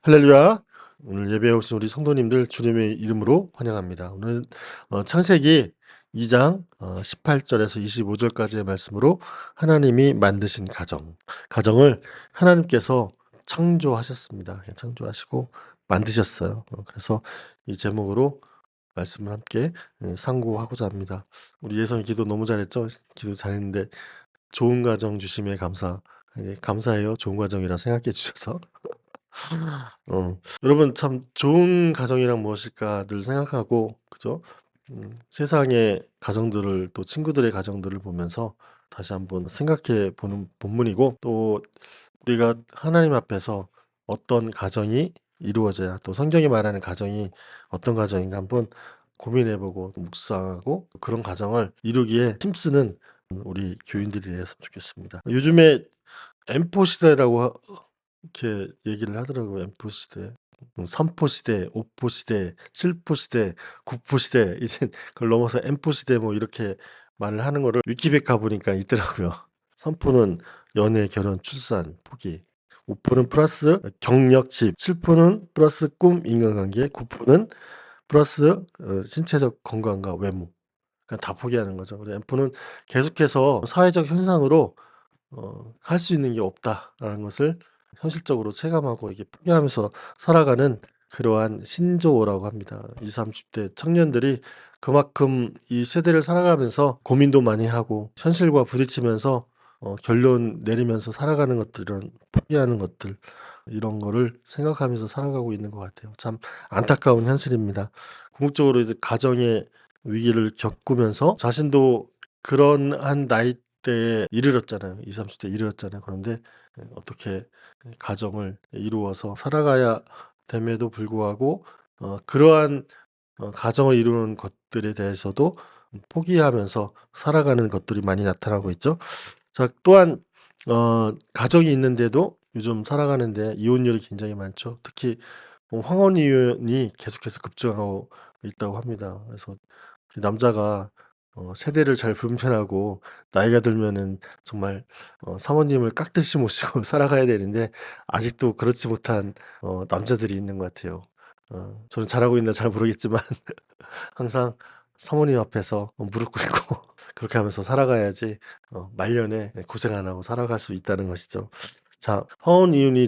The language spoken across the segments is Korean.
할렐루야. 오늘 예배에 오신 우리 성도님들 주님의 이름으로 환영합니다. 오늘 창세기 2장 18절에서 25절까지의 말씀으로 하나님이 만드신 가정을 하나님께서 창조하셨습니다. 창조하시고 만드셨어요. 그래서 이 제목으로 말씀을 함께 상고하고자 합니다. 우리 예성이 기도 너무 잘했죠? 기도 잘했는데 좋은 가정 주심에 감사해요. 좋은 가정이라 생각해 주셔서. 여러분 참 좋은 가정이란 무엇일까 늘 생각하고 그죠? 세상의 가정들을 또 친구들의 가정들을 보면서 다시 한번 생각해 보는 본문이고 또 우리가 하나님 앞에서 어떤 가정이 이루어져야 또 성경이 말하는 가정이 어떤 가정인가 한번 고민해 보고 묵상하고 그런 가정을 이루기에 힘쓰는 우리 교인들이 되었으면 좋겠습니다. 요즘에 엠포 시대라고 이렇게 얘기를 하더라고요. 엠포 시대. 3포 시대, 5포 시대, 7포 시대, 9포 시대 이젠 그걸 넘어서 엠포 시대 뭐 이렇게 말을 하는 거를 위키백과 보니까 있더라고요. 3포는 연애, 결혼, 출산, 포기. 5포는 플러스 경력, 집. 7포는 플러스 꿈, 인간관계. 9포는 플러스 신체적 건강과 외모. 그러니까 다 포기하는 거죠. 그래서 엠포는 계속해서 사회적 현상으로 '할 수 있는 게 없다.'라는 것을 현실적으로 체감하고 이게 포기하면서 살아가는 그러한 신조어라고 합니다. 20-30대 청년들이 그만큼 이 세대를 살아가면서 고민도 많이 하고 현실과 부딪히면서 결론 내리면서 살아가는 것들 이런 포기하는 것들 이런 거를 생각하면서 살아가고 있는 것 같아요. 참 안타까운 현실입니다. 궁극적으로 이제 가정의 위기를 겪으면서 자신도 그런 나이대에 이르렀잖아요. 20-30대 이르렀잖아요. 그런데 어떻게 가정을 이루어서 살아가야 됨에도 불구하고 그러한 가정을 이루는 것들에 대해서도 포기하면서 살아가는 것들이 많이 나타나고 있죠. 자 또한 가정이 있는데도 요즘 살아가는데 이혼율이 굉장히 많죠. 특히 황혼 이혼이 계속해서 급증하고 있다고 합니다. 그래서 남자가 세대를 잘 분편하고 나이가 들면은 정말 사모님을 깍듯이 모시고 살아가야 되는데 아직도 그렇지 못한 남자들이 있는 것 같아요. 저는 잘하고 있나 잘 모르겠지만 항상 사모님 앞에서 무릎 꿇고 그렇게 하면서 살아가야지 말년에 고생 안 하고 살아갈 수 있다는 것이죠. 자 황혼 이혼이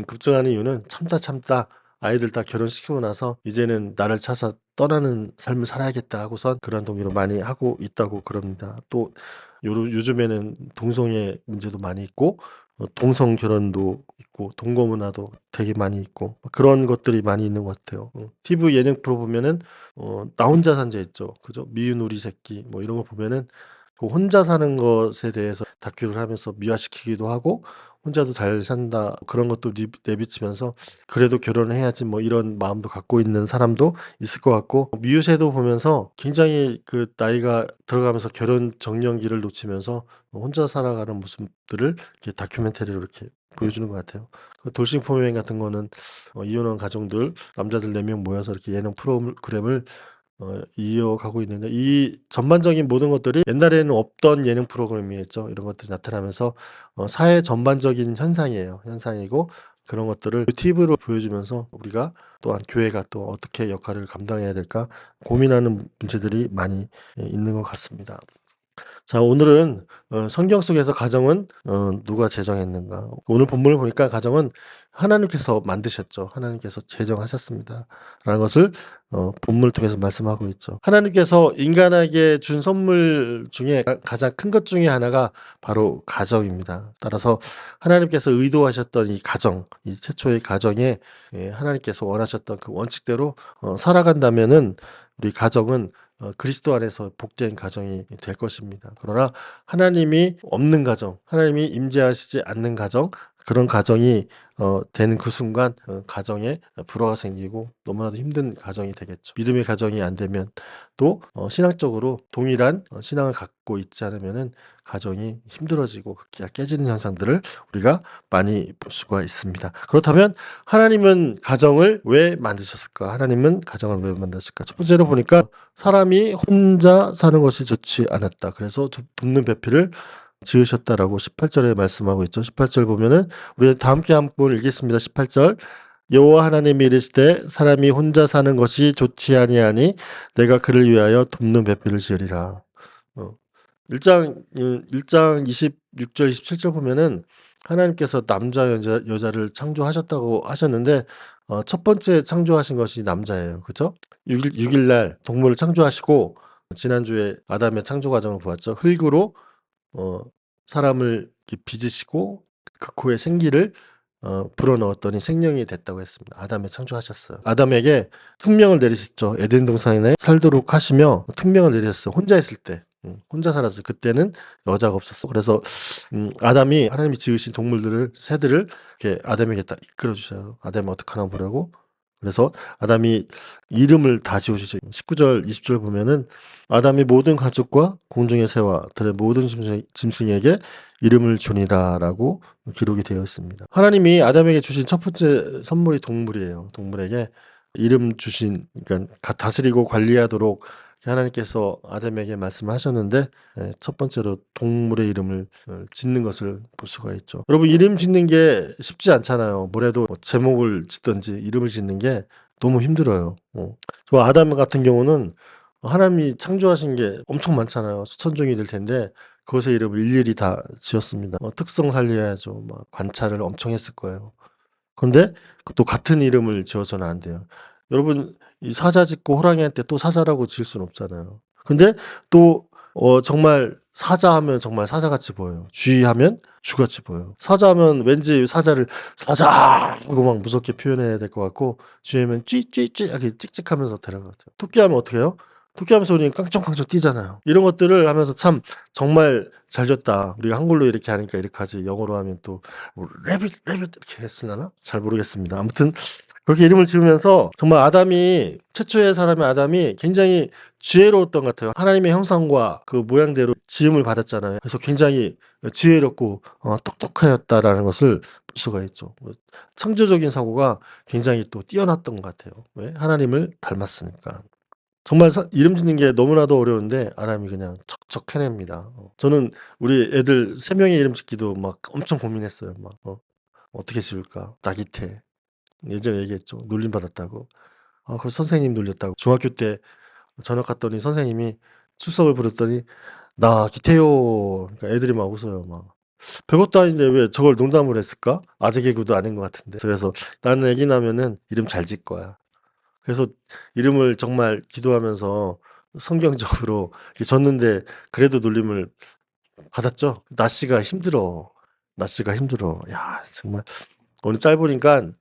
급증하는 이유는 참다 아이들 다 결혼시키고 나서 '이제는 나를 찾아 떠나는 삶을 살아야겠다.' 하고선 그런 동의로 많이 하고 있다고 그럽니다. 또 요즘에는 동성애 문제도 많이 있고 동성 결혼도 있고 동거 문화도 되게 많이 있고 그런 것들이 많이 있는 것 같아요. TV 예능 프로 보면은 나 혼자 산자 있죠. 그죠? 미운 우리 새끼 뭐 이런 거 보면은 그 혼자 사는 것에 대해서 다큐를 하면서 미화시키기도 하고 혼자도 잘 산다 그런 것도 내비치면서 '그래도 결혼을 해야지.' 뭐 이런 마음도 갖고 있는 사람도 있을 것 같고 미우새도 보면서 굉장히 그 나이가 들어가면서 결혼 정년기를 놓치면서 혼자 살아가는 모습들을 이렇게 다큐멘터리로 이렇게 보여주는 것 같아요. 그 돌싱 포맨 같은 거는 이혼한 가정들 남자들 4명 모여서 이렇게 예능 프로그램을 이어가고 있는데 이 전반적인 모든 것들이 옛날에는 없던 예능 프로그램이었죠. 이런 것들이 나타나면서 사회 전반적인 현상이고 그런 것들을 TV로 보여주면서 우리가 또한 교회가 또 어떻게 역할을 감당해야 될까 고민하는 문제들이 많이 있는 것 같습니다. 자 오늘은 성경 속에서 가정은 누가 제정했는가. 오늘 본문을 보니까 가정은 하나님께서 만드셨죠. 하나님께서 제정하셨습니다. 라는 것을 본문을 통해서 말씀하고 있죠. 하나님께서 인간에게 준 선물 중에 가장 큰 것 중에 하나가 바로 가정입니다. 따라서 하나님께서 의도하셨던 이 가정, 이 최초의 가정에 하나님께서 원하셨던 그 원칙대로 살아간다면은 우리 가정은 그리스도 안에서 복된 가정이 될 것입니다. 그러나 하나님이 없는 가정, 하나님이 임재하시지 않는 가정, 그런 가정이 되는 그 순간 가정에 불화가 생기고 너무나도 힘든 가정이 되겠죠. 믿음의 가정이 안 되면 또 신학적으로 동일한 신앙을 갖고 있지 않으면은 가정이 힘들어지고 극기가 깨지는 현상들을 우리가 많이 볼 수가 있습니다. 그렇다면 하나님은 가정을 왜 만드셨을까? 하나님은 가정을 왜 만드셨을까? 첫 번째로 보니까 사람이 혼자 사는 것이 좋지 않았다. 그래서 돕는 배필을 지으셨다라고 18절에 말씀하고 있죠. 18절 보면은 우리 다 함께 한번 읽겠습니다. 18절 여호와 하나님이 이르시되 사람이 혼자 사는 것이 좋지 아니하니 내가 그를 위하여 돕는 배필을 지으리라. 어. 1장 26절 27절 보면은 하나님께서 남자 여자를 창조하셨다고 하셨는데 첫 번째 창조하신 것이 남자예요. 그죠? 6일 날 동물을 창조하시고 지난주에 아담의 창조 과정을 보았죠. 흙으로 어 사람을 이렇게 빚으시고 그 코에 생기를 불어넣었더니 생명이 됐다고 했습니다. 아담을 창조하셨어요. 아담에게 특명을 내리셨죠. 에덴 동산에 살도록 하시며 특명을 내리셨어요. 혼자 있을 때. 혼자 살았어요. 그때는 여자가 없었어. 그래서 아담이 하나님이 지으신 동물들을 새들을 이렇게 아담에게 딱 이끌어 주셔요. 아담이 어떡하나 보려고. 그래서 아담이 이름을 다 지으시죠. 19절 20절 보면은 아담이 모든 가축과 공중의 새와 들의 모든 짐승에게 이름을 주니라라고 기록이 되어 있습니다. 하나님이 아담에게 주신 첫 번째 선물이 동물이에요. 동물에게 이름 주신, 그러니까 다스리고 관리하도록 하나님께서 아담에게 말씀하셨는데 첫 번째로 동물의 이름을 짓는 것을 볼 수가 있죠. 여러분, 이름 짓는 게 쉽지 않잖아요. 뭐래도 제목을 짓든지 이름을 짓는 게 너무 힘들어요. 저 아담 같은 경우는 하나님이 창조하신 게 엄청 많잖아요. 수천 종이 될 텐데 그것의 이름을 일일이 다 지었습니다. 특성 살려야죠. 막 관찰을 엄청 했을 거예요. 그런데 또 같은 이름을 지어서는 안 돼요. 여러분, 이 사자 짓고 호랑이한테 또 사자라고 지을 수는 없잖아요. 근데 또 정말 사자 하면 정말 사자같이 보여요. 쥐 하면 쥐같이 보여요. 사자 하면 왠지 사자를 사자 하고 막 무섭게 표현해야 될 것 같고, 쥐 하면 쥐쥐쥐 이렇게 찍찍하면서 되는 것 같아요. 토끼 하면 어떻게 해요? 토끼 하면서 우리는 깡총깡총 뛰잖아요. 이런 것들을 하면서 참 정말 잘 졌다. 우리가 한글로 이렇게 하니까 이렇게 하지, 영어로 하면 또 레빗 이렇게 했으려나? 잘 모르겠습니다. 아무튼 그렇게 이름을 지으면서 정말 최초의 사람의 아담이 굉장히 지혜로웠던 것 같아요. 하나님의 형상과 그 모양대로 지음을 받았잖아요. 그래서 굉장히 지혜롭고 똑똑하였다라는 것을 볼 수가 있죠. 창조적인 사고가 굉장히 또 뛰어났던 것 같아요. 왜? 하나님을 닮았으니까. 정말 이름 짓는 게 너무나도 어려운데 아담이 그냥 척척 해냅니다. 저는 우리 애들 3명의 이름 짓기도 막 엄청 고민했어요. 막 어떻게 지을까? 나기태. 예전에 얘기했죠. 놀림받았다고. 그 선생님 놀렸다고. 중학교 때 저녁 갔더니 선생님이 출석을 부렸더니 "나 기태요." 그러니까 애들이 막 웃어요. 막 별것도 아닌데 왜 저걸 농담을 했을까? 아재 개그도 아닌 것 같은데. 그래서 "나는 애기 낳으면은 이름 잘 질 거야." 그래서 이름을 정말 기도하면서 성경적으로 이렇게 졌는데 그래도 놀림을 받았죠. "나씨가 힘들어. 나씨가 힘들어." 야, 정말 오늘 짧으니까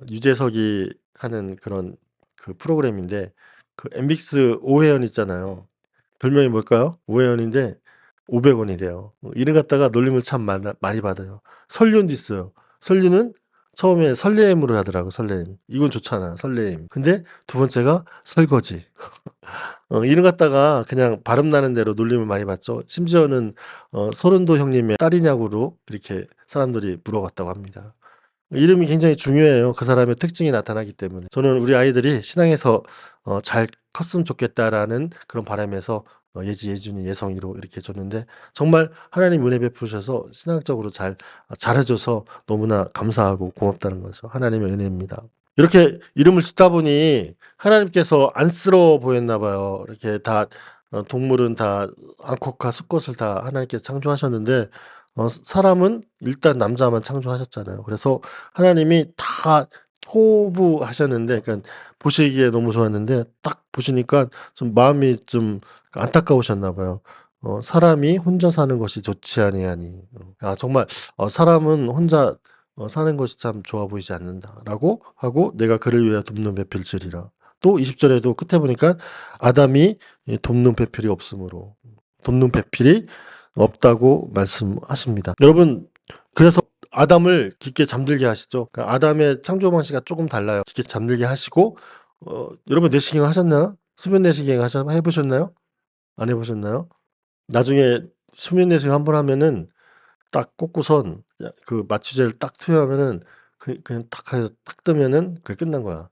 유재석이 하는 그런 그 프로그램인데 그 엠빅스 오회원 있잖아요. 별명이 뭘까요? 오회원인데 500원이래요. 이름 갖다가 놀림을 참 많이 받아요. 설륜도 있어요. 설륜은 처음에 설레임으로 하더라고, 설레임. 이건 좋잖아, 설레임. 근데 두 번째가 설거지. 이름 갖다가 그냥 발음 나는 대로 놀림을 많이 받죠. 심지어는 서른도 형님의 딸이냐고로 이렇게 사람들이 물어봤다고 합니다. 이름이 굉장히 중요해요. 그 사람의 특징이 나타나기 때문에. 저는 우리 아이들이 신앙에서 잘 컸으면 좋겠다라는 그런 바람에서 예지, 예준이, 예성이로 이렇게 줬는데 정말 하나님 은혜 베푸셔서 신앙적으로 잘해 줘서 너무나 감사하고 고맙다는 거죠. 하나님의 은혜입니다. 이렇게 이름을 짓다 보니 하나님께서 안쓰러워 보였나 봐요. 이렇게 다 동물은 다 암컷과 수컷을 다 하나님께서 창조하셨는데 사람은 일단 남자만 창조하셨잖아요. 그래서 하나님이 다 호부하셨는데, 그러니까 보시기에 너무 좋았는데 딱 보시니까 좀 마음이 좀 안타까우셨나 봐요. 사람이 혼자 사는 것이 좋지 아니하니. 정말 사람은 혼자 사는 것이 참 좋아 보이지 않는다라고 하고 내가 그를 위하여 돕는 배필 지으리라. 또 20절에도 끝에 보니까 아담이 돕는 배필이 없으므로, 돕는 배필이 없다고 말씀하십니다. 여러분, 그래서 아담을 깊게 잠들게 하시죠. 그러니까 아담의 창조 방식과 조금 달라요. 깊게 잠들게 하시고 여러분, 내시경 하셨나요? 수면 내시경 해보셨나요? 안 해보셨나요? 나중에 수면 내시경 한번 하면은 딱 꽂고선 그 마취제를 딱 투여하면은 그냥 탁 해서 탁 뜨면은 그게 끝난 거야.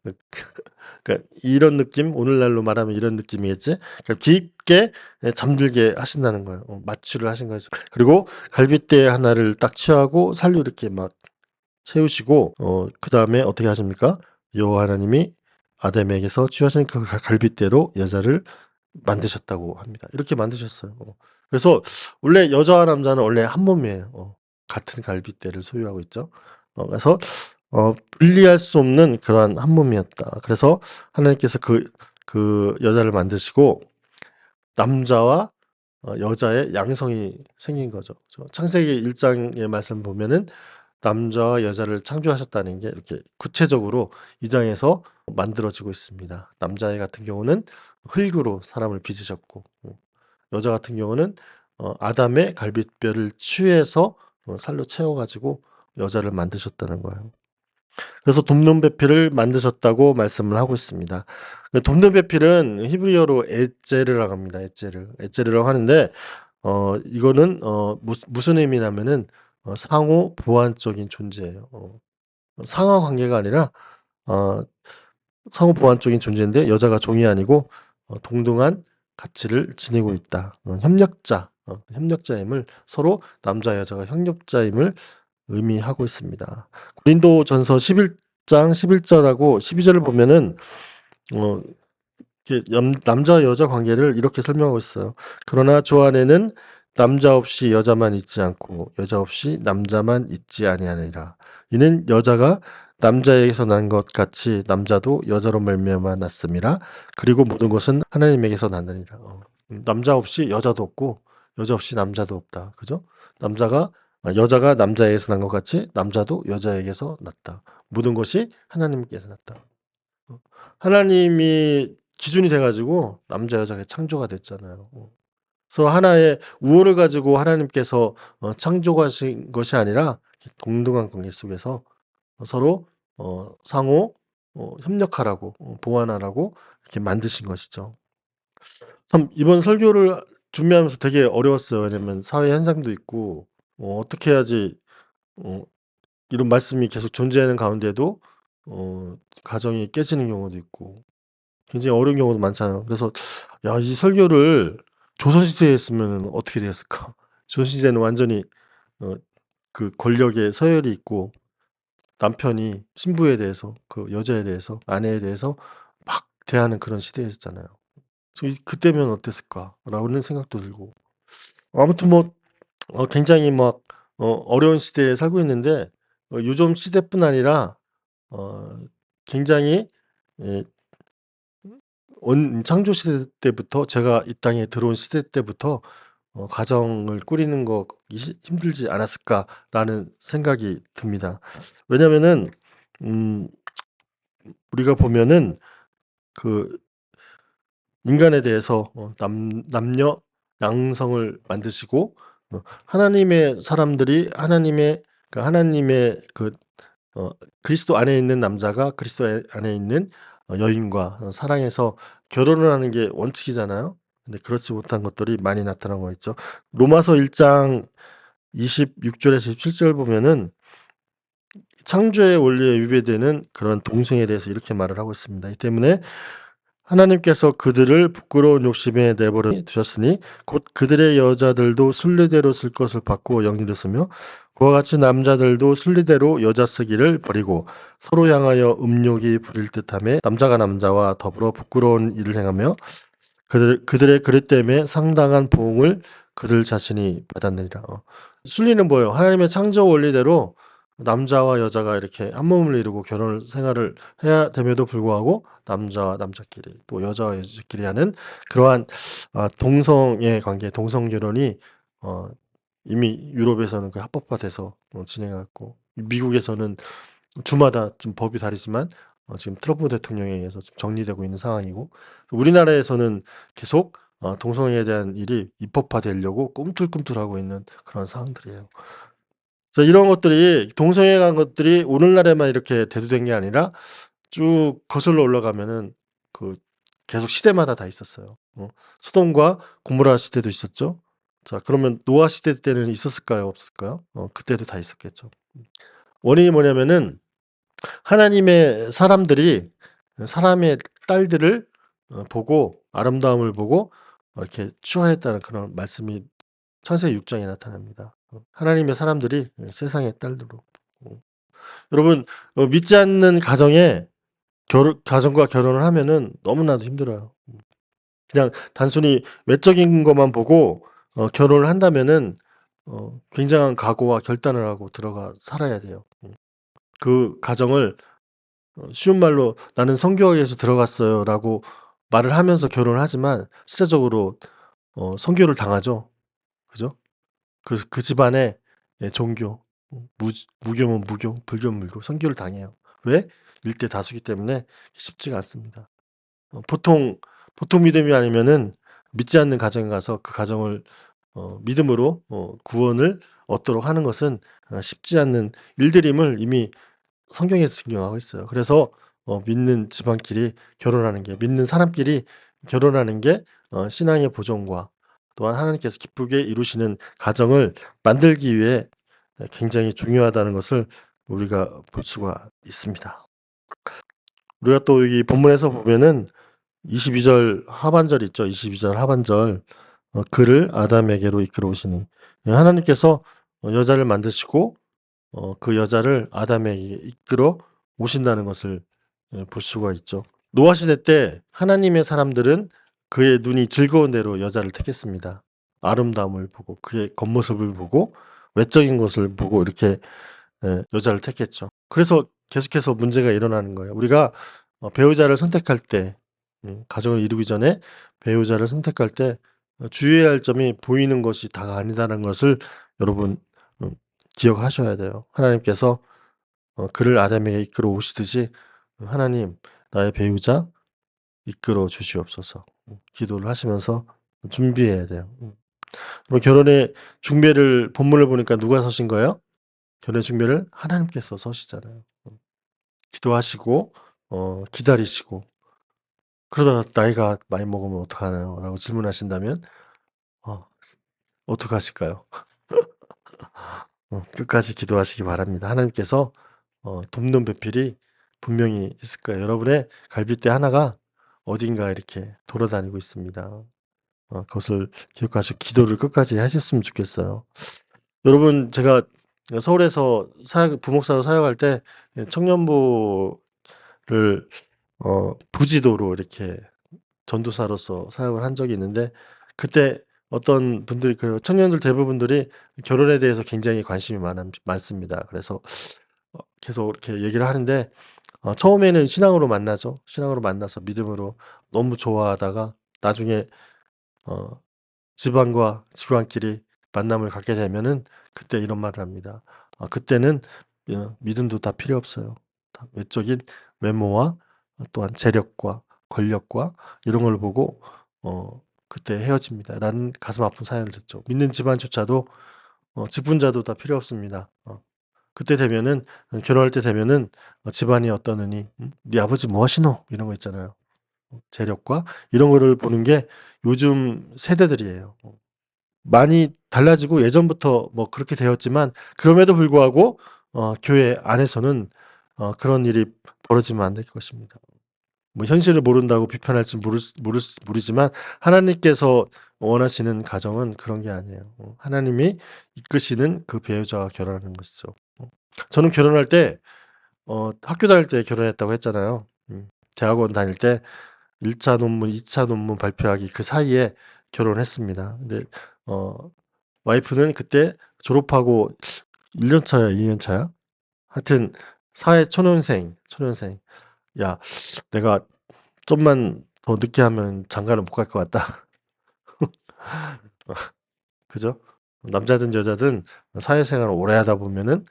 그러니까 이런 느낌, 오늘날로 말하면 이런 느낌이겠지. 그러니까 깊게 잠들게 하신다는 거예요. 마취를 하신 거죠. 그리고 갈빗대 하나를 딱 취하고 살로 이렇게 막 채우시고 그다음에 어떻게 하십니까? 여호와 하나님이 아담에게서 취하신 그 갈빗대로 여자를 만드셨다고 합니다. 이렇게 만드셨어요. 그래서 원래 여자와 남자는 원래 한 몸이에요. 같은 갈빗대를 소유하고 있죠. 그래서 분리할 수 없는 그러한 한 몸이었다. 그래서 하나님께서 그 여자를 만드시고 남자와 여자의 양성이 생긴 거죠. 창세기 1 장의 말씀 보면은 남자와 여자를 창조하셨다는 게 이렇게 구체적으로 2 장에서 만들어지고 있습니다. 남자애 같은 경우는 흙으로 사람을 빚으셨고 여자 같은 경우는 아담의 갈빗뼈를 취해서 살로 채워 가지고 여자를 만드셨다는 거예요. 그래서 돕는 배필을 만드셨다고 말씀을 하고 있습니다. 돕는 배필은 히브리어로 에제르라고 합니다. 에제르라고 하는데 이거는 무슨 의미냐면은 상호 보완적인 존재예요. 상하 관계가 아니라 어 상호 보완적인 존재인데 여자가 종이 아니고 동등한 가치를 지니고 있다. 협력자임을 서로 남자 여자가 협력자임을 의미하고 있습니다. 고린도전서 11장 11절하고 12절을 보면은 어 이렇게 남자 여자 관계를 이렇게 설명하고 있어요. 그러나 주 안에는 남자 없이 여자만 있지 않고 여자 없이 남자만 있지 아니하니라. 이는 여자가 남자에게서 난 것 같이 남자도 여자로 말미암아 났음이라. 그리고 모든 것은 하나님에게서 났느니라. 남자 없이 여자도 없고 여자 없이 남자도 없다. 그죠? 여자가 남자에게서 난 것 같이 남자도 여자에게서 났다. 모든 것이 하나님께서 났다. 하나님이 기준이 돼 가지고 남자 여자가 창조가 됐잖아요. 그래서 하나의 우월을 가지고 하나님께서 창조하신 것이 아니라 동등한 관계 속에서 서로 상호 협력하라고 보완하라고 이렇게 만드신 것이죠. 참 이번 설교를 준비하면서 되게 어려웠어요. 왜냐면 사회 현상도 있고 어떻게 해야지 어 이런 말씀이 계속 존재하는 가운데도 가정이 깨지는 경우도 있고 굉장히 어려운 경우도 많잖아요. 그래서 '야 이 설교를 조선시대에 했으면은 어떻게 됐을까?' 조선시대는 완전히 어 그 권력의 서열이 있고 남편이 신부에 대해서 그 여자에 대해서 아내에 대해서 막 대하는 그런 시대였잖아요. 그래서 그때면 어땠을까라는 생각도 들고 아무튼 뭐 굉장히 막 어려운 시대에 살고 있는데 요즘 시대뿐 아니라 어 굉장히 예 창조 시대 때부터 제가 이 땅에 들어온 시대 때부터 '가정을 꾸리는 것이 힘들지 않았을까.'라는 생각이 듭니다. 왜냐면은 음 우리가 보면은 그 인간에 대해서 남녀 양성을 만드시고 하나님의 사람들이 하나님의 그리스도 안에 있는 남자가 그리스도 안에 있는 여인과 사랑해서 결혼을 하는 게 원칙이잖아요. 근데 그렇지 못한 것들이 많이 나타나고 있죠. 로마서 1장 26 절에서 17절 보면은 창조의 원리에 위배되는 그런 동성에 대해서 이렇게 말을 하고 있습니다. 이 때문에 하나님께서 그들을 부끄러운 욕심에 내버려 두셨으니 곧 그들의 여자들도 순리대로 쓸 것을 받고 영리를 쓰며 그와 같이 남자들도 순리대로 여자 쓰기를 버리고 서로 향하여 음욕이 부릴 듯하며 남자가 남자와 더불어 부끄러운 일을 행하며 그들의 그릇 때문에 상당한 보응을 그들 자신이 받았느니라. 순리는 뭐예요? 하나님의 창조 원리대로 남자와 여자가 이렇게 한 몸을 이루고 결혼 생활을 해야 됨에도 불구하고 남자와 남자끼리 또 여자와 여자끼리 하는 그러한 동성의 관계, 동성 결혼이 어 이미 유럽에서는 그 합법화돼서 진행하고 미국에서는 주마다 좀 법이 다르지만 지금 트럼프 대통령에 의해서 지금 정리되고 있는 상황이고 우리나라에서는 계속 동성애에 대한 일이 입법화되려고 꿈틀꿈틀하고 있는 그런 상황들이에요. 그래서 이런 것들이 동성애에 관한 것들이 오늘날에만 이렇게 대두된 게 아니라 쭉 거슬러 올라가면은 그 계속 시대마다 다 있었어요. 소돔과 고모라 시대도 있었죠. 자 그러면 노아 시대 때는 있었을까요? 없었을까요? 그때도 다 있었겠죠. 원인이 뭐냐면은 하나님의 사람들이 사람의 딸들을 보고 아름다움을 보고 이렇게 추하했다는 그런 말씀이 창세기 6 장에 나타납니다. 하나님의 사람들이 세상의 딸들로 보고 여러분 믿지 않는 가정과 결혼을 하면은 너무나도 힘들어요. 그냥 단순히 외적인 것만 보고 결혼을 한다면은 굉장한 각오와 결단을 하고 들어가 살아야 돼요. 그 가정을 쉬운 말로 "나는 성교회에서 들어갔어요."라고 말을 하면서 결혼을 하지만 실제적으로 선교를 당하죠. 그죠? 그 집안에 예 종교 무교면 무교, 불교면 불교 선교를 당해요. 왜? 일대 다수기 때문에 쉽지가 않습니다. 보통 믿음이 아니면은 믿지 않는 가정에 가서 그 가정을 믿음으로 구원을 얻도록 하는 것은 쉽지 않는 일들임을 이미 성경에서 증명하고 있어요. 그래서 믿는 집안끼리 결혼하는 게 믿는 사람끼리 결혼하는 게 신앙의 보존과 또한 하나님께서 기쁘게 이루시는 가정을 만들기 위해 굉장히 중요하다는 것을 우리가 볼 수가 있습니다. 우리가 또 여기 본문에서 보면은 22절 하반절 있죠. 22절 하반절 그를 아담에게로 이끌어 오시니 하나님께서 여자를 만드시고 그 여자를 아담에게 이끌어 오신다는 것을 볼 수가 있죠. 노아 시대 때 하나님의 사람들은 그의 눈이 즐거운 대로 여자를 택했습니다. 아름다움을 보고 그의 겉모습을 보고 외적인 것을 보고 이렇게 여자를 택했죠. 그래서 계속해서 문제가 일어나는 거예요. 우리가 배우자를 선택할 때 가정을 이루기 전에 배우자를 선택할 때 주의해야 할 점이 보이는 것이 다가 아니다라는 것을 여러분 기억하셔야 돼요. 하나님께서 그를 아담에게 이끌어 오시듯이 하나님 나의 배우자 이끌어 주시옵소서. 기도를 하시면서 준비해야 돼요. 그럼 결혼의 중매를 본문을 보니까 누가 서신 거예요? 결혼의 중매를 하나님께서 서시잖아요. 기도하시고 기다리시고 그러다가 "나이가 많이 먹으면 어떡하나요?" 라고 질문하신다면 어떡하실까요? 끝까지 기도하시기 바랍니다. 하나님께서 돕는 배필이 분명히 있을 거예요. 여러분의 갈빗대 하나가 어딘가 이렇게 돌아다니고 있습니다. 그것을 기억하시고 기도를 끝까지 하셨으면 좋겠어요. 여러분 제가 서울에서 부목사로 사역할 때 청년부를 부지도로 이렇게 전도사로서 사역을 한 적이 있는데 그때 어떤 분들이 청년들 대부분들이 결혼에 대해서 굉장히 관심이 많습니다. 그래서 계속 이렇게 얘기를 하는데 처음에는 신앙으로 만나죠. 신앙으로 만나서 믿음으로 너무 좋아하다가 나중에 집안과 집안끼리 만남을 갖게 되면은 그때 이런 말을 합니다. 그때는 믿음도 다 필요 없어요. 다 외적인 외모와 또한 재력과 권력과 이런 걸 보고 그때 헤어집니다."라는 가슴 아픈 사연을 듣죠. 믿는 집안조차도 직분자도 다 필요 없습니다. 그때 되면은 결혼할 때 되면은 집안이 어떠느니 "네 아버지 뭐 하시노?" 이런 거 있잖아요. 재력과 이런 거를 보는 게 요즘 세대들이에요. 많이 달라지고 예전부터 뭐 그렇게 되었지만 그럼에도 불구하고 교회 안에서는 그런 일이 벌어지면 안 될 것입니다. 뭐 현실을 모른다고 비판할지 모르지만 하나님께서 원하시는 가정은 그런 게 아니에요. 하나님이 이끄시는 그 배우자와 결혼하는 것이죠. 저는 결혼할 때 학교 다닐 때 결혼했다고 했잖아요. 대학원 다닐 때 1차 논문, 2차 논문 발표하기 그 사이에 결혼했습니다. 근데 와이프는 그때 졸업하고 1년 차야 2년 차야? 하여튼 사회 초년생. "야 내가 좀만 더 늦게 하면 장가를 못 갈 것 같다." 그죠? 남자든 여자든 사회생활을 오래 하다 보면은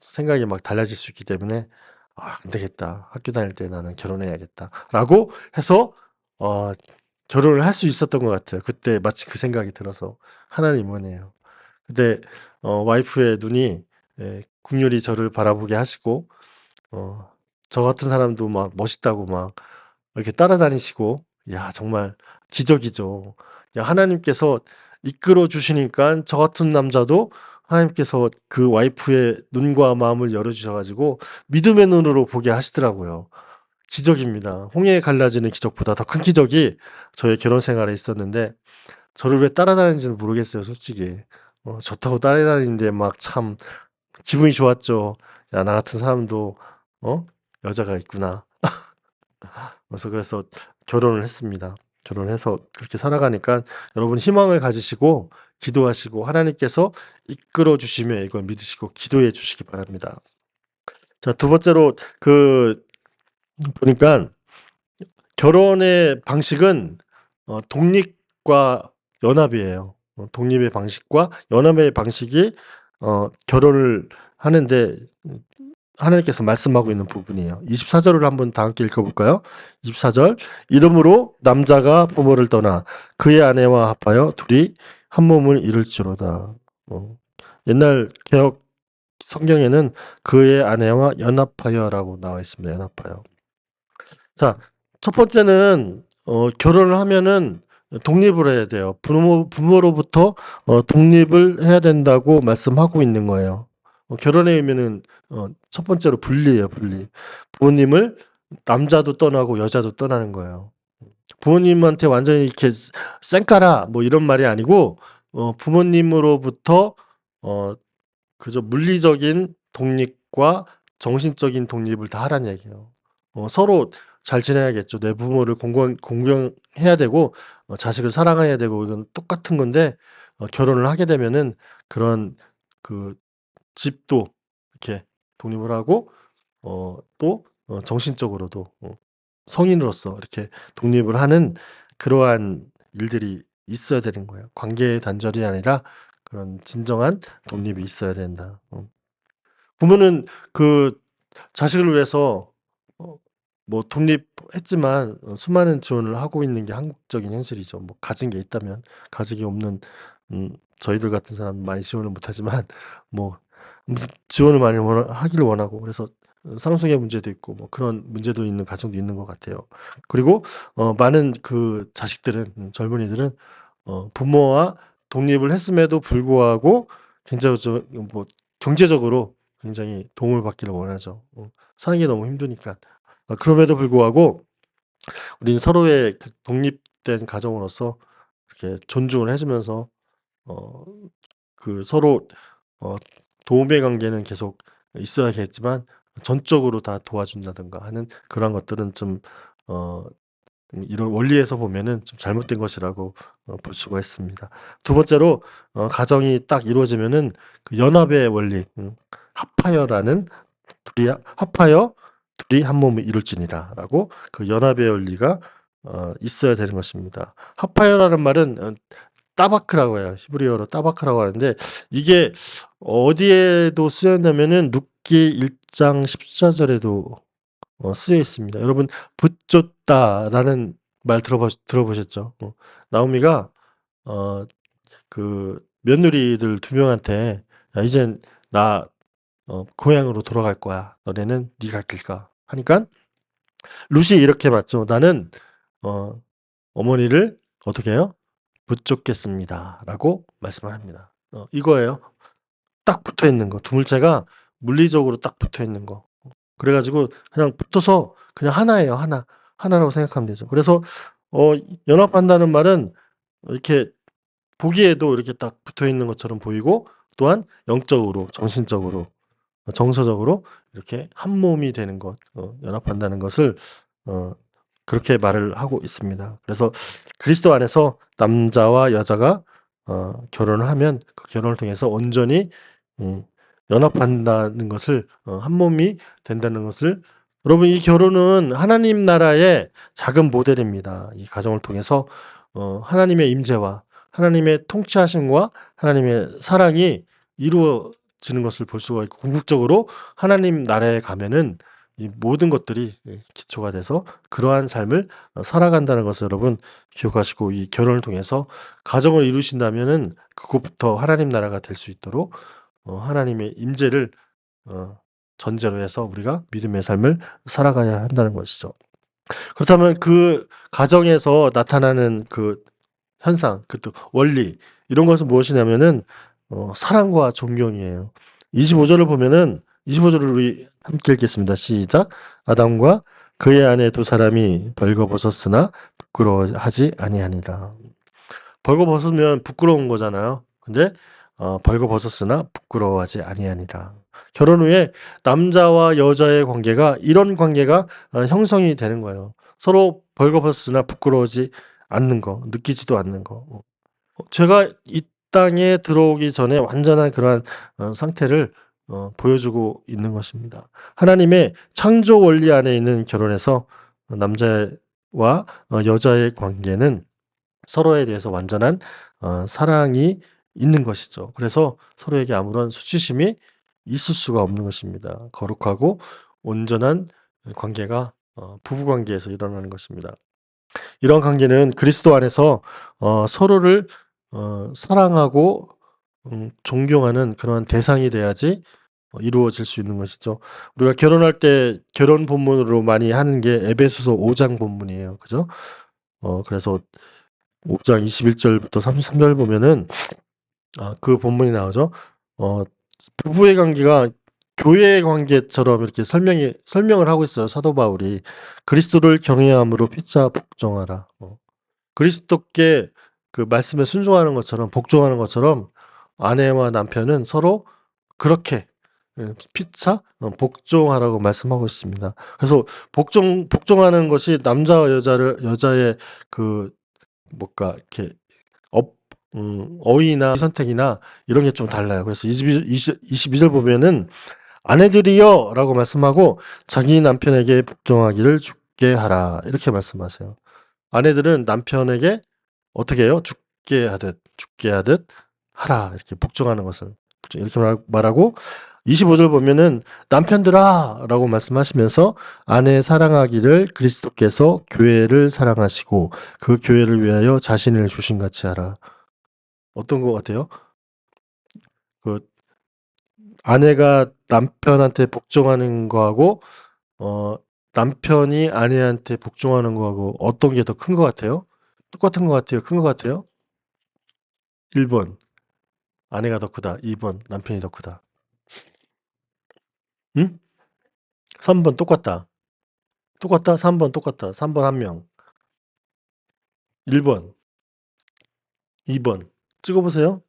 생각이 막 달라질 수 있기 때문에 '아 안 되겠다. 학교 다닐 때 나는 결혼해야겠다.'라고 해서 어 결혼을 할 수 있었던 것 같아요. 그때 마치 그 생각이 들어서 하나님 은혜예요. 근데 와이프의 눈이 국률이 저를 바라보게 하시고 어 저 같은 사람도 막 멋있다고 막 이렇게 따라다니시고 야 정말 기적이죠. 야 하나님께서 이끌어 주시니깐 저 같은 남자도 하나님께서 그 와이프의 눈과 마음을 열어 주셔 가지고 믿음의 눈으로 보게 하시더라고요. 기적입니다. 홍해 갈라지는 기적보다 더 큰 기적이 저의 결혼 생활에 있었는데 저를 왜 따라다니는지는 모르겠어요 솔직히. 좋다고 따라다니는데 막 참 기분이 좋았죠. '야 나 같은 사람도 여자가 있구나.' 그래서 결혼을 했습니다. 결혼해서 그렇게 살아가니까 여러분 희망을 가지시고 기도하시고 하나님께서 이끌어 주시면 이걸 믿으시고 기도해 주시기 바랍니다. 자, 두 번째로 보니까 결혼의 방식은 독립과 연합이에요. 독립의 방식과 연합의 방식이 결혼을 하는데 하나님께서 말씀하고 있는 부분이에요. 24절을 한번 다 함께 읽어볼까요? 24절 이러므로 남자가 부모를 떠나 그의 아내와 합하여 둘이 한 몸을 이룰지로다. 옛날 개혁 성경에는 그의 아내와 연합하여라고 나와 있습니다. 연합하여. 자, 첫 번째는 결혼을 하면은 독립을 해야 돼요. 부모로부터 독립을 해야 된다고 말씀하고 있는 거예요. 결혼의 의미는 첫 번째로 분리예요, 분리. 부모님을 남자도 떠나고 여자도 떠나는 거예요. 부모님한테 완전히 이렇게 쌩까라 뭐 이런 말이 아니고 부모님으로부터 그저 물리적인 독립과 정신적인 독립을 다 하라는 얘기예요. 서로 잘 지내야겠죠. 내 부모를 공경해야 되고 자식을 사랑해야 되고 이건 똑같은 건데 결혼을 하게 되면은 그런 그 집도 이렇게 독립을 하고 또 정신적으로도 성인으로서 이렇게 독립을 하는 그러한 일들이 있어야 되는 거예요. 관계의 단절이 아니라 그런 진정한 독립이 있어야 된다. 부모는 그 자식을 위해서 뭐 독립했지만 수많은 지원을 하고 있는 게 한국적인 현실이죠. 뭐 가진 게 있다면. 가진 게 없는 저희들 같은 사람은 많이 지원을 못 하지만 뭐 무슨 지원을 많이 하기를 원하고 그래서 상속의 문제도 있고 뭐 그런 문제도 있는 가정도 있는 것 같아요. 그리고 많은 그 자식들은 젊은이들은 부모와 독립을 했음에도 불구하고 굉장히 뭐 경제적으로 굉장히 도움을 받기를 원하죠. 사는 게 너무 힘드니까. 그럼에도 불구하고 우리는 서로의 그 독립된 가정으로서 이렇게 존중을 해 주면서 어 서로 도움의 관계는 계속 있어야겠지만 전적으로 다 도와준다든가 하는 그런 것들은 좀 어 이런 원리에서 보면은 좀 잘못된 것이라고 볼 수가 있습니다. 두 번째로 가정이 딱 이루어지면은 그 연합의 원리 합하여라는 합하여 둘이 한 몸을 이룰지니라라고 그 연합의 원리가 있어야 되는 것입니다. 합하여라는 말은 따바크라고 해요. 히브리어로 따바크라고 하는데 이게 어디에도 쓰였냐면은 룻기 1장 14절에도 쓰여 있습니다. 여러분 붙줬다라는 말 들어보셨죠? 나오미가 그 며느리들 두 명한테 "야 이젠 나 고향으로 돌아갈 거야. 너네는 네 갈 길 가." 하니까 룻이 이렇게 받죠. "나는 어 어머니를 어떻게 해요? 붙줬겠습니다."라고 말씀을 합니다. 이거예요. 딱 붙어 있는 거. 두 물체가 물리적으로 딱 붙어 있는 거. 그래 가지고 그냥 붙어서 그냥 하나예요, 하나. 하나라고 생각하면 되죠. 그래서 어 연합한다는 말은 이렇게 보기에도 이렇게 딱 붙어 있는 것처럼 보이고 또한 영적으로, 정신적으로, 정서적으로 이렇게 한 몸이 되는 것, 연합한다는 것을 어 그렇게 말을 하고 있습니다. 그래서 그리스도 안에서 남자와 여자가 결혼을 하면 그 결혼을 통해서 온전히 음 연합한다는 것을 한 몸이 된다는 것을 여러분 이 결혼은 하나님 나라의 작은 모델입니다. 이 가정을 통해서 하나님의 임재와 하나님의 통치하심과 하나님의 사랑이 이루어지는 것을 볼 수가 있고 궁극적으로 하나님 나라에 가면은 이 모든 것들이 기초가 돼서 그러한 삶을 살아간다는 것을 여러분 기억하시고 이 결혼을 통해서 가정을 이루신다면은 그것부터 하나님 나라가 될 수 있도록 하나님의 임재를 전제로 해서 우리가 믿음의 삶을 살아가야 한다는 것이죠. 그렇다면 그 가정에서 나타나는 그 현상, 그 또 원리 이런 것은 무엇이냐면은 사랑과 존경이에요. 25절을 보면은 25절을 우리 함께 읽겠습니다. 시작. 아담과 그의 아내 두 사람이 벌거벗었으나 부끄러워하지 아니하니라. 벌거벗으면 부끄러운 거잖아요. 근데 벌거벗었으나 부끄러워하지 아니하니라. 결혼 후에 남자와 여자의 관계가 이런 관계가 형성이 되는 거예요. 서로 벌거벗으나 부끄러워하지 않는 거, 느끼지도 않는 거. 제가 이 땅에 들어오기 전에 완전한 그러한 상태를 보여주고 있는 것입니다. 하나님의 창조 원리 안에 있는 결혼에서 남자와 여자의 관계는 서로에 대해서 완전한 사랑이 있는 것이죠. 그래서 서로에게 아무런 수치심이 있을 수가 없는 것입니다. 거룩하고 온전한 관계가 부부 관계에서 일어나는 것입니다. 이런 관계는 그리스도 안에서 서로를 사랑하고 존경하는 그런 대상이 돼야지 이루어질 수 있는 것이죠. 우리가 결혼할 때 결혼 본문으로 많이 하는 게 에베소서 5장 본문이에요. 그죠? 그래서 5장 21절부터 33절 보면은 그 본문이 나오죠. 부부의 관계가 교회의 관계처럼 이렇게 설명을 하고 있어요. 사도 바울이. 그리스도를 경외함으로 피차 복종하라. 그리스도께 그 말씀에 순종하는 것처럼 복종하는 것처럼 아내와 남편은 서로 그렇게 피차 복종하라고 말씀하고 있습니다. 그래서 복종하는 것이 남자와 여자의 그 뭔가 이렇게 어휘나 선택이나 이런 게 좀 달라요. 그래서 22절 보면은 아내들이여라고 말씀하고 자기 남편에게 복종하기를 죽게 하라 이렇게 말씀하세요. 아내들은 남편에게 어떻게 해요? 죽게 하듯 하라 이렇게 복종하는 것을 이렇게 말하고 25절 보면은 남편들아라고 말씀하시면서 아내 사랑하기를 그리스도께서 교회를 사랑하시고 그 교회를 위하여 자신을 주신 같이 하라. 어떤 것 같아요? 그 아내가 남편한테 복종하는 거하고 남편이 아내한테 복종하는 거하고 어떤 게 더 큰 것 같아요? 똑같은 것 같아요? 큰 것 같아요? 1번 아내가 더 크다. 2번 남편이 더 크다. 응? 3번 똑같다. 똑같다? 3번 똑같다. 3번 한 명. 1번, 2번. 찍어보세요.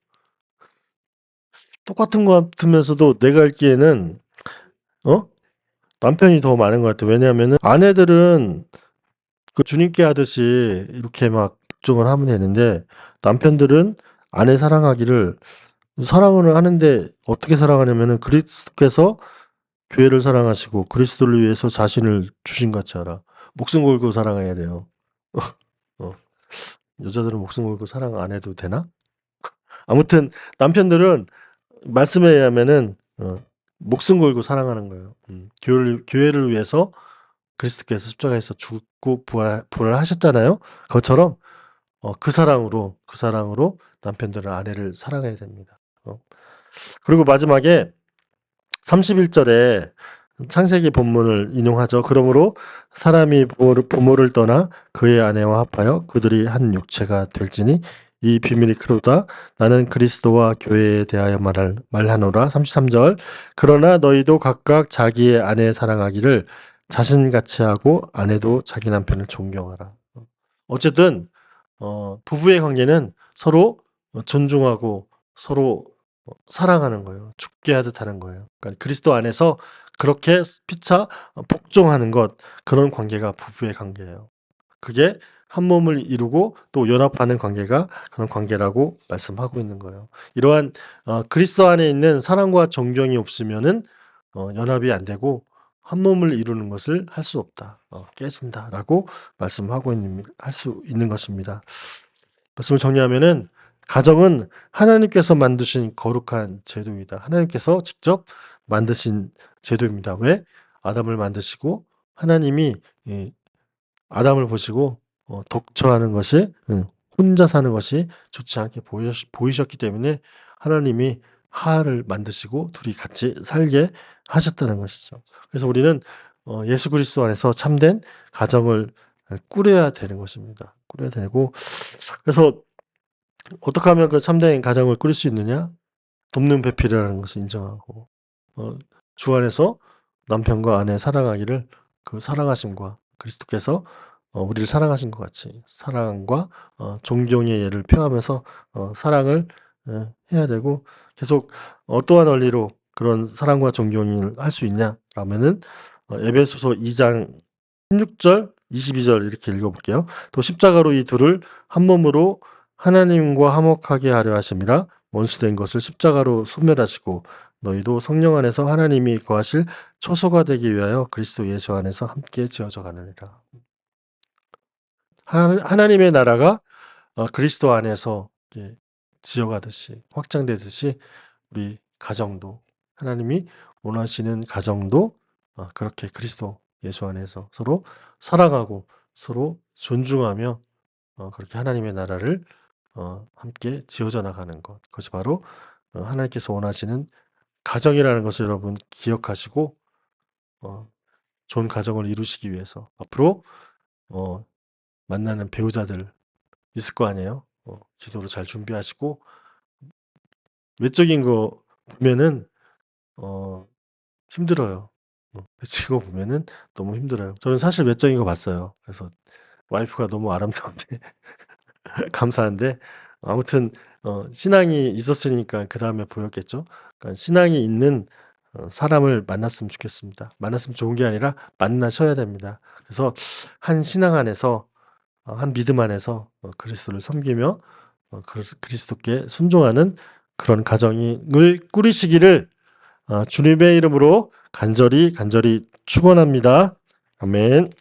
똑같은 것 같으면서도 내가 읽기에는 남편이 더 많은 것 같아요. 왜냐하면은 아내들은 그 주님께 하듯이 이렇게 막 복종을 하면 되는데 남편들은 아내 사랑하기를 사랑을 하는데 어떻게 사랑하냐면은 그리스도께서 교회를 사랑하시고 그리스도를 위해서 자신을 주신 같이 하라. 목숨 걸고 사랑해야 돼요. 어. 여자들은 목숨 걸고 사랑 안 해도 되나? 아무튼 남편들은 말씀에 의하면은 목숨 걸고 사랑하는 거예요. 교회를 위해서 그리스도께서 십자가에서 죽고 부활하셨잖아요. 그것처럼 그 사랑으로 남편들은 아내를 사랑해야 됩니다. 그리고 마지막에 31절에 창세기 본문을 인용하죠. 그러므로 사람이 부모를 떠나 그의 아내와 합하여 그들이 한 육체가 될지니 이 비밀이 크로다. 나는 그리스도와 교회에 대하여 말하노라. 33절. 그러나 너희도 각각 자기의 아내 사랑하기를 자신같이 하고 아내도 자기 남편을 존경하라. 어쨌든 부부의 관계는 서로 존중하고 서로 사랑하는 거예요. 죽게 하듯 하는 거예요. 그러니까 그리스도 안에서 그렇게 피차 복종하는 것, 그런 관계가 부부의 관계예요. 그게 한 몸을 이루고 또 연합하는 관계가 그런 관계라고 말씀하고 있는 거예요. 이러한 그리스도 안에 있는 사랑과 존경이 없으면은 연합이 안 되고 한 몸을 이루는 것을 할 수 없다. 깨진다라고 말씀하고 할 수 있는 것입니다. 말씀을 정리하면은 가정은 하나님께서 만드신 거룩한 제도이다. 하나님께서 직접 만드신 제도입니다. 왜? 아담을 만드시고 하나님이 아담을 보시고 독처하는 것이 혼자 사는 것이 좋지 않게 보이셨기 때문에 하나님이 하하를 만드시고 둘이 같이 살게 하셨다는 것이죠. 그래서 우리는 예수 그리스도 안에서 참된 가정을 꾸려야 되는 것입니다. 꾸려야 되고 그래서 어떻게 하면 그 참된 가정을 꾸릴 수 있느냐? 돕는 배필이라는 것을 인정하고 주 안에서 남편과 아내 사랑하기를 그 사랑하심과 그리스도께서 우리를 사랑하신 것 같이 사랑과 존경의 예를 표하면서 사랑을 해야 되고 계속 어떠한 원리로 그런 사랑과 존경을 할 수 있냐라면은 에베소서 2장 16절 22절 이렇게 읽어 볼게요. 또 십자가로 이 둘을 한 몸으로 하나님과 화목하게 하려 하심이라 원수된 것을 십자가로 소멸하시고 너희도 성령 안에서 하나님이 거하실 초소가 되기 위하여 그리스도 예수 안에서 함께 지어져 가느니라. 하나님의 나라가 그리스도 안에서 이렇게 지어가듯이 확장되듯이 우리 가정도 하나님이 원하시는 가정도 그렇게 그리스도 예수 안에서 서로 사랑하고 서로 존중하며 그렇게 하나님의 나라를 함께 지어져 나가는 것. 그것이 바로 하나님께서 원하시는 가정이라는 것을 여러분 기억하시고 좋은 가정을 이루시기 위해서 앞으로 만나는 배우자들 있을 거 아니에요. 기도로 잘 준비하시고 외적인 거 보면은 힘들어요. 외적인 거 보면은 너무 힘들어요. 저는 사실 외적인 거 봤어요. 그래서 와이프가 너무 아름다운데 감사한데 아무튼 신앙이 있었으니까 그다음에 보였겠죠. 그러니까 신앙이 있는 사람을 만났으면 좋겠습니다. 만났으면 좋은 게 아니라 만나셔야 됩니다. 그래서 한 신앙 안에서 한 믿음 안에서 그리스도를 섬기며 그리스도께 순종하는 그런 가정을 꾸리시기를 주님의 이름으로 간절히 축원합니다. 아멘.